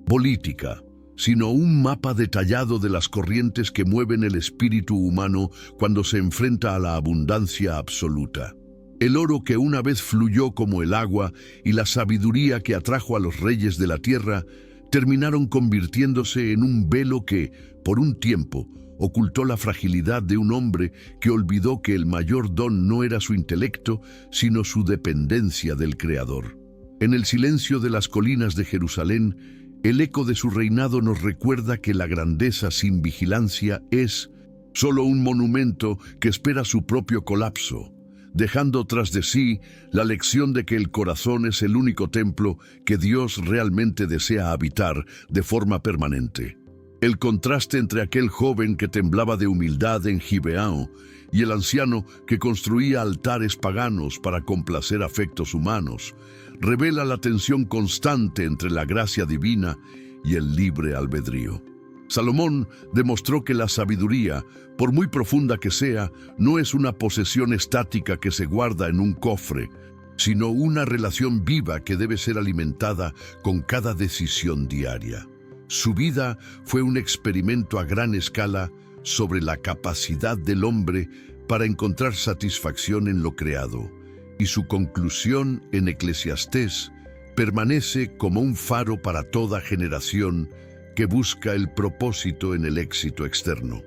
política, sino un mapa detallado de las corrientes que mueven el espíritu humano cuando se enfrenta a la abundancia absoluta. El oro que una vez fluyó como el agua y la sabiduría que atrajo a los reyes de la tierra terminaron convirtiéndose en un velo que, por un tiempo, ocultó la fragilidad de un hombre que olvidó que el mayor don no era su intelecto, sino su dependencia del Creador. En el silencio de las colinas de Jerusalén, el eco de su reinado nos recuerda que la grandeza sin vigilancia es solo un monumento que espera su propio colapso, dejando tras de sí la lección de que el corazón es el único templo que Dios realmente desea habitar de forma permanente. El contraste entre aquel joven que temblaba de humildad en Gibeón y el anciano que construía altares paganos para complacer afectos humanos revela la tensión constante entre la gracia divina y el libre albedrío. Salomón demostró que la sabiduría, por muy profunda que sea, no es una posesión estática que se guarda en un cofre, sino una relación viva que debe ser alimentada con cada decisión diaria. Su vida fue un experimento a gran escala sobre la capacidad del hombre para encontrar satisfacción en lo creado, y su conclusión en Eclesiastés permanece como un faro para toda generación que busca el propósito en el éxito externo.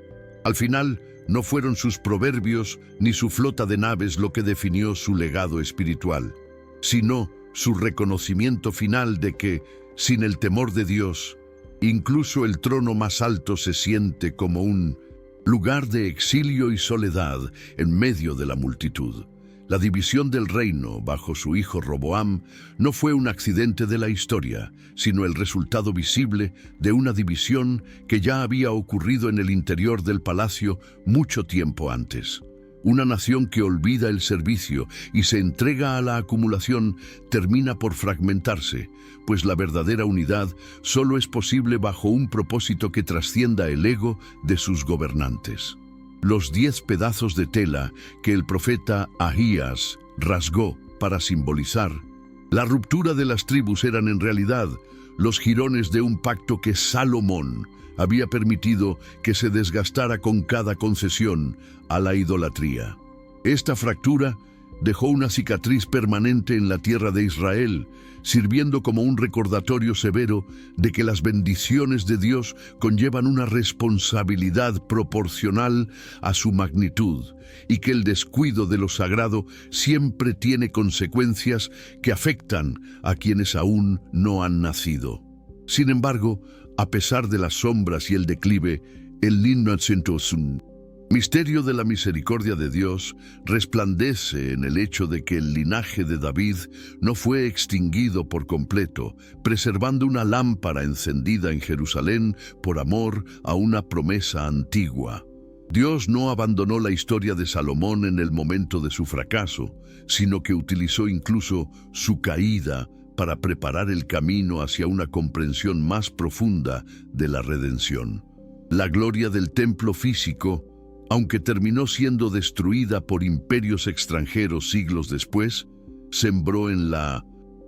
Al final, no fueron sus proverbios ni su flota de naves lo que definió su legado espiritual, sino su reconocimiento final de que, sin el temor de Dios, incluso el trono más alto se siente como un lugar de exilio y soledad en medio de la multitud. La división del reino bajo su hijo Roboam no fue un accidente de la historia, sino el resultado visible de una división que ya había ocurrido en el interior del palacio mucho tiempo antes. Una nación que olvida el servicio y se entrega a la acumulación termina por fragmentarse, pues la verdadera unidad solo es posible bajo un propósito que trascienda el ego de sus gobernantes. Los 10 pedazos de tela que el profeta Ahías rasgó para simbolizar la ruptura de las tribus eran en realidad los jirones de un pacto que Salomón había permitido que se desgastara con cada concesión a la idolatría. Esta fractura dejó una cicatriz permanente en la tierra de Israel, sirviendo como un recordatorio severo de que las bendiciones de Dios conllevan una responsabilidad proporcional a su magnitud y que el descuido de lo sagrado siempre tiene consecuencias que afectan a quienes aún no han nacido. Sin embargo, a pesar de las sombras y el declive, el misterio de la misericordia de Dios resplandece en el hecho de que el linaje de David no fue extinguido por completo, preservando una lámpara encendida en Jerusalén por amor a una promesa antigua. Dios no abandonó la historia de Salomón en el momento de su fracaso, sino que utilizó incluso su caída para preparar el camino hacia una comprensión más profunda de la redención. La gloria del templo físico, aunque terminó siendo destruida por imperios extranjeros siglos después, sembró en la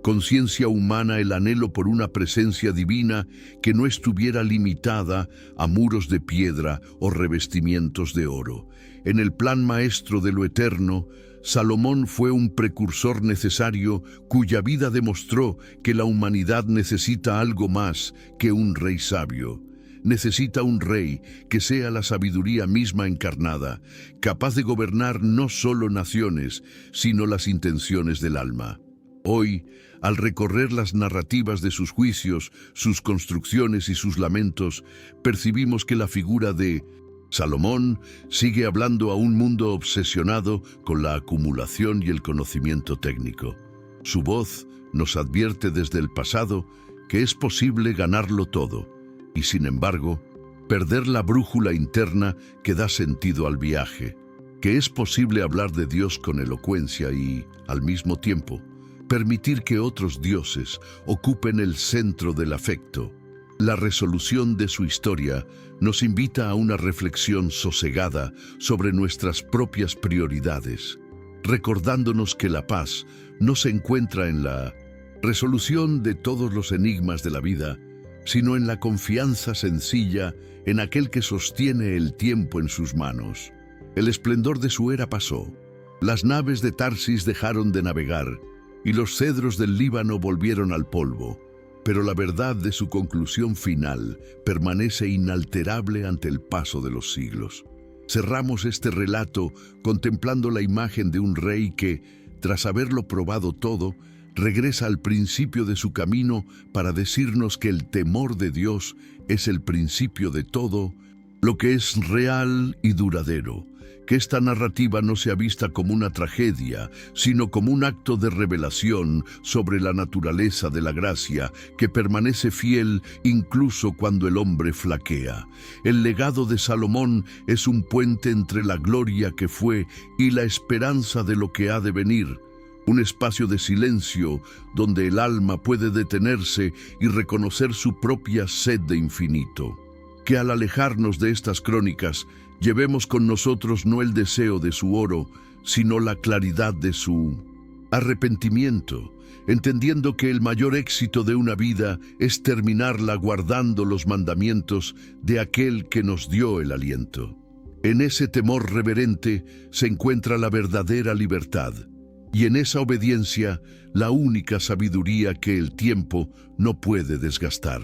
conciencia humana el anhelo por una presencia divina que no estuviera limitada a muros de piedra o revestimientos de oro. En el plan maestro de lo eterno, Salomón fue un precursor necesario cuya vida demostró que la humanidad necesita algo más que un rey sabio. Necesita un rey que sea la sabiduría misma encarnada, capaz de gobernar no solo naciones, sino las intenciones del alma. Hoy, al recorrer las narrativas de sus juicios, sus construcciones y sus lamentos, percibimos que la figura de Salomón sigue hablando a un mundo obsesionado con la acumulación y el conocimiento técnico. Su voz nos advierte desde el pasado que es posible ganarlo todo, y sin embargo, perder la brújula interna que da sentido al viaje, que es posible hablar de Dios con elocuencia y, al mismo tiempo, permitir que otros dioses ocupen el centro del afecto. La resolución de su historia nos invita a una reflexión sosegada sobre nuestras propias prioridades, recordándonos que la paz no se encuentra en la resolución de todos los enigmas de la vida, sino en la confianza sencilla en aquel que sostiene el tiempo en sus manos. El esplendor de su era pasó. Las naves de Tarsis dejaron de navegar y los cedros del Líbano volvieron al polvo, pero la verdad de su conclusión final permanece inalterable ante el paso de los siglos. Cerramos este relato contemplando la imagen de un rey que, tras haberlo probado todo, regresa al principio de su camino para decirnos que el temor de Dios es el principio de todo lo que es real y duradero, que esta narrativa no sea vista como una tragedia, sino como un acto de revelación sobre la naturaleza de la gracia que permanece fiel incluso cuando el hombre flaquea. El legado de Salomón es un puente entre la gloria que fue y la esperanza de lo que ha de venir. Un espacio de silencio donde el alma puede detenerse y reconocer su propia sed de infinito. Que al alejarnos de estas crónicas, llevemos con nosotros no el deseo de su oro, sino la claridad de su arrepentimiento, entendiendo que el mayor éxito de una vida es terminarla guardando los mandamientos de aquel que nos dio el aliento. En ese temor reverente se encuentra la verdadera libertad. y en esa obediencia la única sabiduría que el tiempo no puede desgastar.